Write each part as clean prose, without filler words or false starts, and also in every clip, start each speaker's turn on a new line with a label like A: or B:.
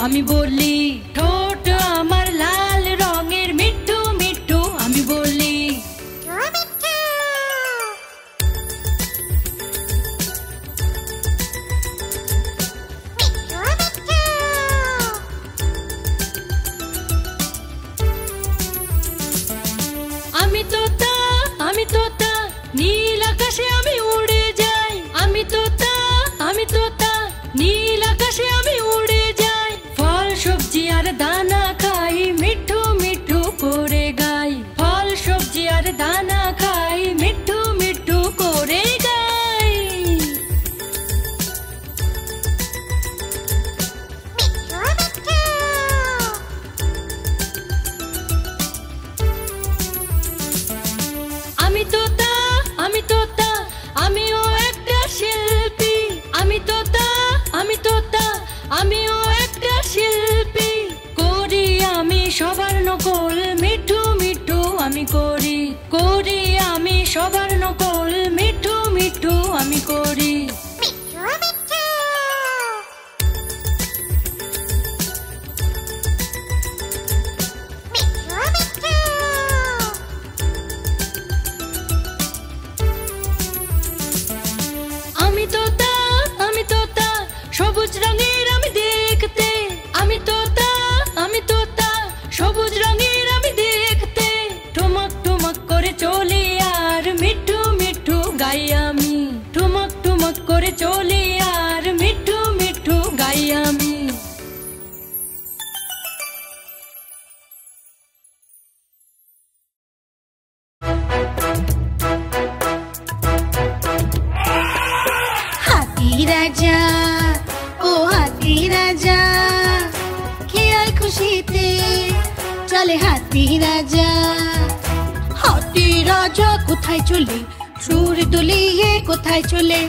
A: আমি বলি ঠোঁট আমার লাল রঙের মিঠু মিঠু আমি বলি আমি তোতা নীল আকাশে আমি উড়ে যাই আমি তোতা নীল আকাশে আমি উড়ে যাই ফল সবজি আর দানা খাই মিঠু মিঠু করে গাই ফল সবজি আর দানা খাই মিঠু মিঠু করে গাই আমি তোতা আমিও একটা শিল্পী আমি তোতা আমিও একটা শিল্পী করি আমি সবার নকল মিঠু মিঠু আমি করি আমি সবার নকল মিঠু মিঠু আমি করি আমি তোতা সবুজ রঙের আমি দেখতে আমি তোতা সবুজ রঙের আমি দেখতে ঠুমক ঠুমক করে চলি আর মিঠু মিঠু গাই আমি ঠুমক ঠুমক করে চলি আর মিঠু মিঠু গাই আমি
B: রাজা ও হাতি রাজা খেয়াল খুশিতে চলে হাতি রাজা কোথায় চলে সুর দুলিয়ে কোথায় চলে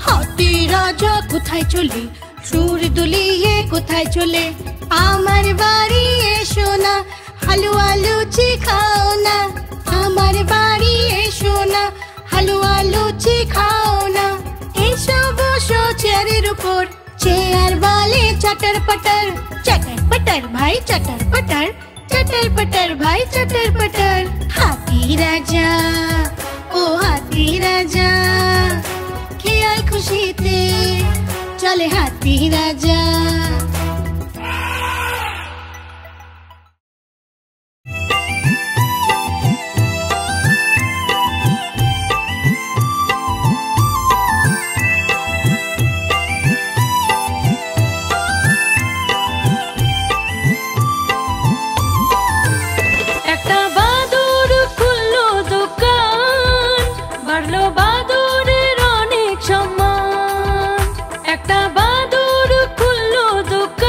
B: হাতি রাজা কোথায় চলে সুর দুলিয়ে কোথায় চলে আমার বাড়ি এসো না হালুয়া লুচি খাও না আমার বাড়ি এসো না হালুয়া লুচি খাও না এসো বসো চেয়ারের উপর চেয়ার বলে চটর পটর ভাই চটর পটর ভাই চটর পটর হাতি রাজা ও হাতি রাজা খেয়াল খুশিতে চলে হাতি রাজা
A: একটা বাদুর খুললো দোকান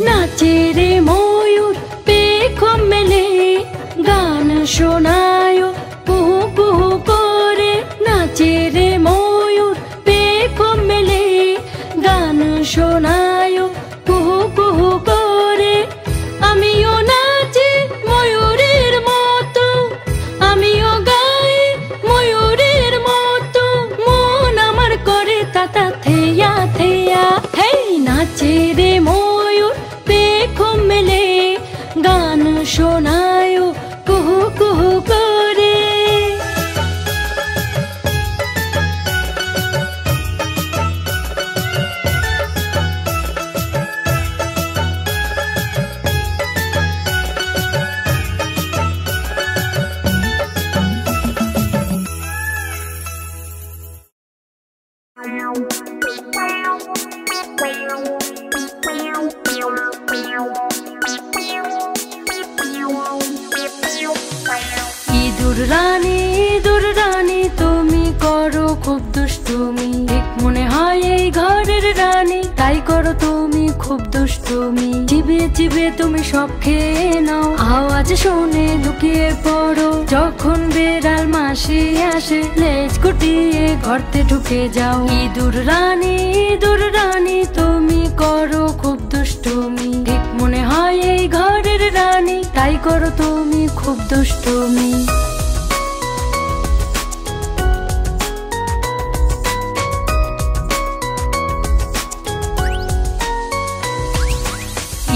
A: নাচে রে ময়ূর পেখম মেলে, গান শোনায় কুহু কুহু করে। নাচে রে ময়ূর পেখম মেলে, গান শোনায় কুহু কুহু করে। আমিও নাচি ময়ূরের মতো, আমিও গাই ময়ূরের মতো, মন আমার করে তাতা থেয়া থেয়া। হেই নাচে রে ময়ূর পেখম মেলে, গান শোনায় কুহু কুহু করে। ইঁদুর রানী তুমি করো খুব দুষ্টুমি, ঠিক মনে হয় এই ঘরের রানী, তাই করো তুমি খুব দুষ্টুমি। চিবিয়ে চিবিয়ে তুমি সব খেয়ে নাও, আওয়াজ শুনে লুকিয়ে পড়ো। যখন বেড়াল মাসি আসে, লেজ গুটিয়ে ঘরতে ঢুকে যাও। ইঁদুর রানী তুমি করো খুব দুষ্টুমি, ঠিক মনে হয় এই ঘরের রানী, তাই করো তুমি খুব দুষ্টুমি।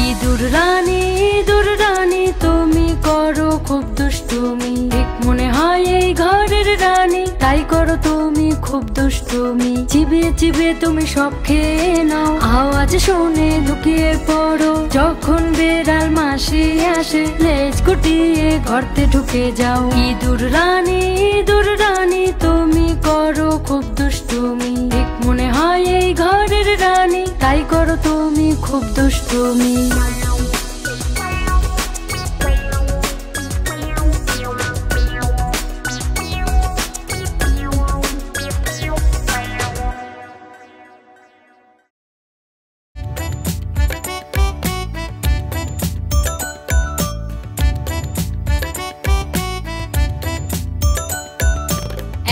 A: ইঁদুর রানী তুমি করো খুব দুষ্টুমি, ঠিক মনে হয় এই ঘরের রানী, তাই করো তুমি খুব দুষ্টুমি। চিবিয়ে চিবিয়ে তুমি সব খেয়ে নাও, আওয়াজ শুনে লুকিয়ে পড়ো। যখন বেড়াল মাসি আসে, লেজ গুটিয়ে ঘরতে ঢুকে যাও। ইঁদুর রানী তুমি করো খুব দুষ্টুমি, ঠিক মনে হয় এই ঘরের রানী, তাই করো তুমি খুব দুষ্টুমি।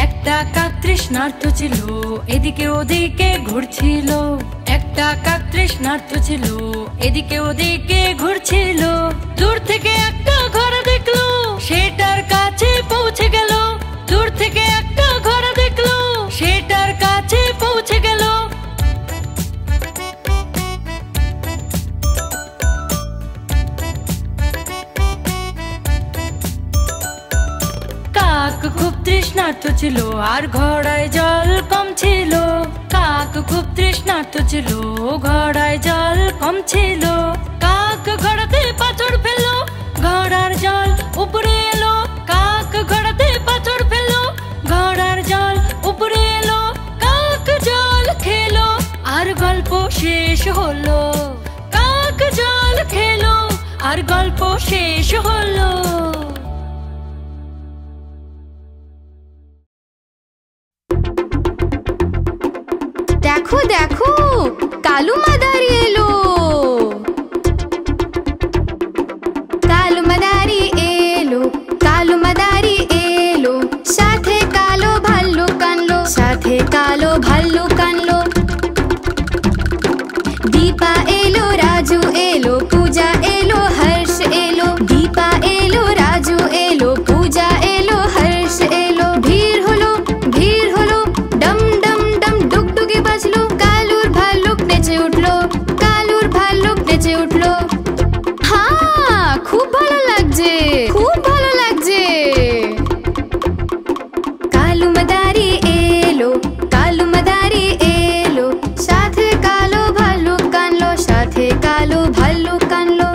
A: একটা কাক তৃষ্ণার্ত ছিল, এদিকে ওদিকে ঘুরছিল। একটা কাক তৃষ্ণার্ত ছিল, এদিকে ওদিকে ঘুরছিল। দূর থেকে একটা ঘোড়া দেখলো, সেটার কাছে পৌঁছে গেল। দূর থেকে একটা ঘোড়া দেখলো, সেটার কাছে পৌঁছে গেল। কাক খুব তৃষ্ণার্ত ছিল, আর ঘোড়ায় জল কম ছিল। কাক খুব তৃষ্ণার্ত ছিল, ঘোড়ায় জল কম ছিল। কাক ঘোড়াতে পাথর ফেললো, ঘোড়ার জল উপরে এলো। কাক ঘোড়াতে পাথর ফেললো, ঘোড়ার জল উপরে এলো। কাক জল খেলো, আর গল্প শেষ হলো। কাক জল খেলো, আর গল্প শেষ হলো।
B: দেখো দেখো, কালু মাদারি এলো। কালু মাদারি এলো, কালু মাদারি এলো। সাথে কালো ভাল্লুক আনলো, সাথে কালো ভাল্লুক আনলো। দীপা এলো, রাজু এলো, পূজা এলো, হর্ষ এলো। দীপা এলো, রাজু এলো, পূজা এলো, হর্ষ এলো। ভিড় হলো, ভিড় হলো, ডম ডম ডম ডুগডুগি বাজলো। কালুর ভাল্লুক নেচে উঠলো, কালুর ভাল্লুক নেচে উঠলো। হ্যাঁ, খুব ভালো লাগছে, খুব ভালো লাগছে। কালু মাদারি এলো, কালু মাদারি এলো। সাথে কালো ভাল্লুক আনলো, সাথে কালো ভাল্লুক আনলো।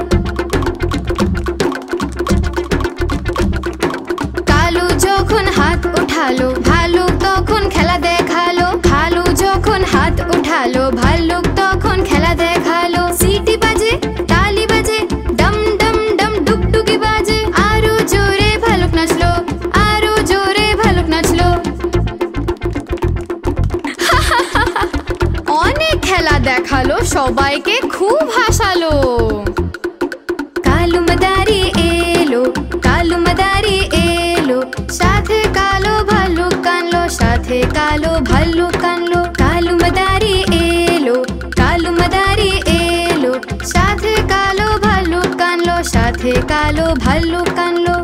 B: কালু যখন হাত উঠালো, ভাল্লুক তখন খেলা দেখালো। কালু যখন হাত উঠালো, ভাল্লুক তখন খেলা দেখালো। সিটি বাজে, তালি পথে কালো ভাল্লুক কানলো।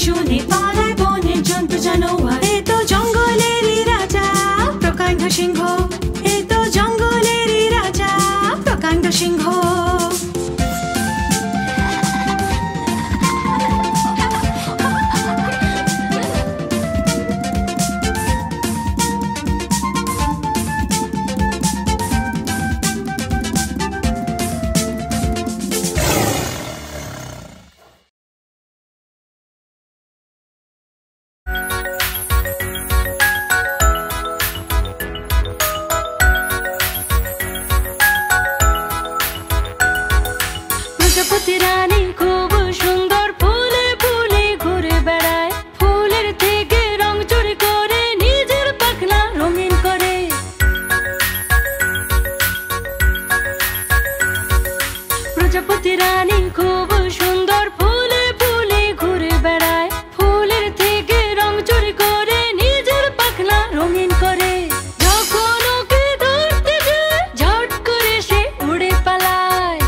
A: শুনে পালায় বনের জন্তু জানোয়ার। এ তো জঙ্গলেরই রাজা প্রকাণ্ড সিংহ, এ তো জঙ্গলেরই রাজা প্রকাণ্ড সিংহ। প্রজাপতি রানী খুব সুন্দর ফুলে ফুলে ঘুরে বেড়ায়, ফুলের থেকে রং চুরি করে নিজের পাখনা রঙিন করে। প্রজাপতি রানী খুব সুন্দর ফুলে ফুলে ঘুরে বেড়ায়, ফুলের থেকে রং চুরি করে নিজের পাখনা রঙিন করে। যখন ওকে ধরতে যায় ঝট করে সে উড়ে পালায়।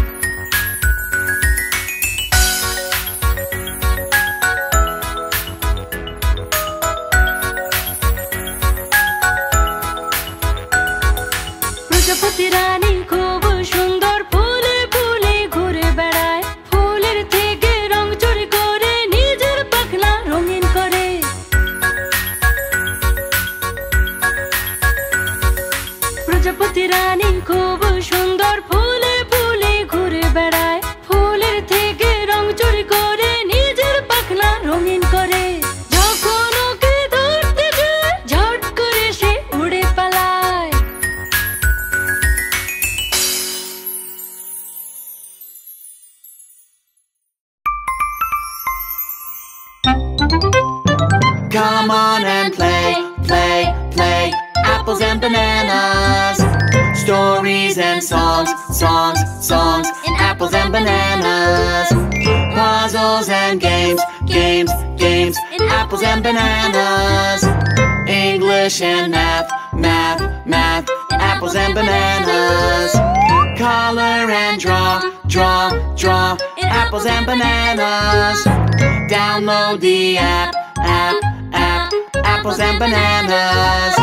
A: প্রজাপতি রানী খুব সুন্দর ফুলে ফুলে ঘুরে বেড়ায়, ফুলের থেকে রং চুরি করে নিজের পাখনা রঙিন করে। প্রজাপতি রানী খুব সুন্দর ফুলে ফুলে ঘুরে বেড়ায়, ফুলের থেকে রং চুরি করে নিজের পাখনা রঙিন করে। যখন ওকে ধরতে যায় ঝট করে সে উড়ে পালায়।
C: Come on and play, play, play. Apples and bananas. Stories and songs, songs, songs. In apples and bananas. Puzzles and games, games, games. In apples and bananas. English and math, math, math. In apples and bananas. Color and draw, draw, draw. In apples and bananas. Download the app, app, app. Apples and bananas.